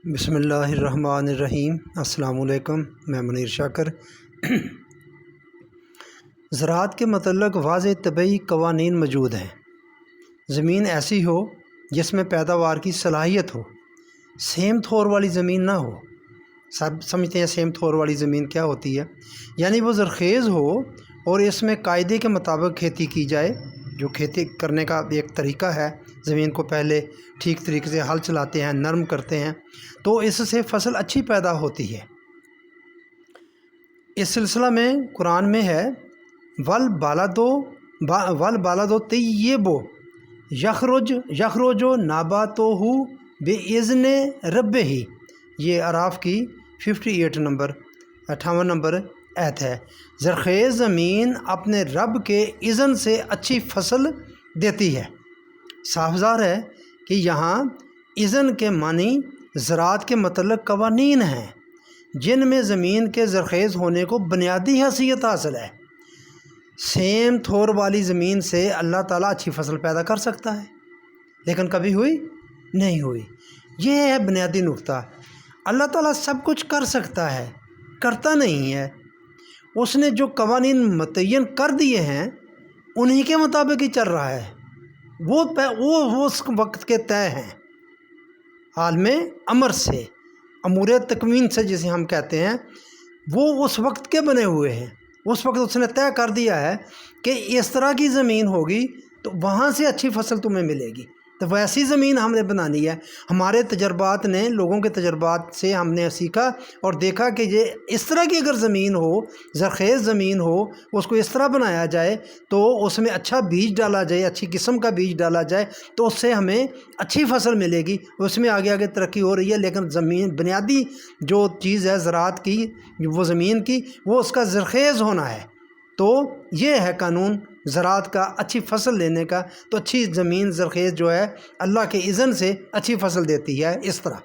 بسم اللہ الرحمن الرحیم۔ السلام علیکم، میں منیر شاکر۔ زراعت کے متعلق واضح طبعی قوانین موجود ہیں۔ زمین ایسی ہو جس میں پیداوار کی صلاحیت ہو، سیم تھور والی زمین نہ ہو۔ سب سمجھتے ہیں سیم تھور والی زمین کیا ہوتی ہے، یعنی وہ زرخیز ہو اور اس میں قاعدے کے مطابق کھیتی کی جائے، جو کھیتی کرنے کا ایک طریقہ ہے۔ زمین کو پہلے ٹھیک طریقے سے ہل چلاتے ہیں، نرم کرتے ہیں، تو اس سے فصل اچھی پیدا ہوتی ہے۔ اس سلسلہ میں قرآن میں ہے والبلد طیب یخرج نباتہ بإذن ربہ۔ یہ اعراف کی 58 نمبر آیت ہے۔ زرخیز زمین اپنے رب کے اذن سے اچھی فصل دیتی ہے۔ صاف ظاہر ہے کہ یہاں اذن کے معنی زراعت کے متعلق قوانین ہیں، جن میں زمین کے زرخیز ہونے کو بنیادی حیثیت حاصل ہے۔ سیم تھور والی زمین سے اللہ تعالیٰ اچھی فصل پیدا کر سکتا ہے، لیکن کبھی ہوئی نہیں ہوئی۔ یہ ہے بنیادی نقطہ۔ اللہ تعالیٰ سب کچھ کر سکتا ہے، کرتا نہیں ہے۔ اس نے جو قوانین متعین کر دیے ہیں انہی کے مطابق ہی چل رہا ہے۔ وہ اس وقت کے طے ہیں، عالم امر سے، امور تکوین سے جسے ہم کہتے ہیں، وہ اس وقت کے بنے ہوئے ہیں۔ اس وقت اس نے طے کر دیا ہے کہ اس طرح کی زمین ہوگی تو وہاں سے اچھی فصل تمہیں ملے گی، تو ویسی زمین ہم نے بنانی ہے۔ ہمارے تجربات نے، لوگوں کے تجربات سے ہم نے سیکھا اور دیکھا کہ یہ اس طرح کی اگر زمین ہو، زرخیز زمین ہو، اس کو اس طرح بنایا جائے تو اس میں اچھا بیج ڈالا جائے، اچھی قسم کا بیج ڈالا جائے تو اس سے ہمیں اچھی فصل ملے گی۔ اس میں آگے آگے ترقی ہو رہی ہے، لیکن زمین بنیادی جو چیز ہے زراعت کی، وہ زمین کی، وہ اس کا زرخیز ہونا ہے۔ تو یہ ہے قانون زراعت کا، اچھی فصل لینے کا۔ تو اچھی زمین زرخیز جو ہے اللہ کے اذن سے اچھی فصل دیتی ہے، اس طرح۔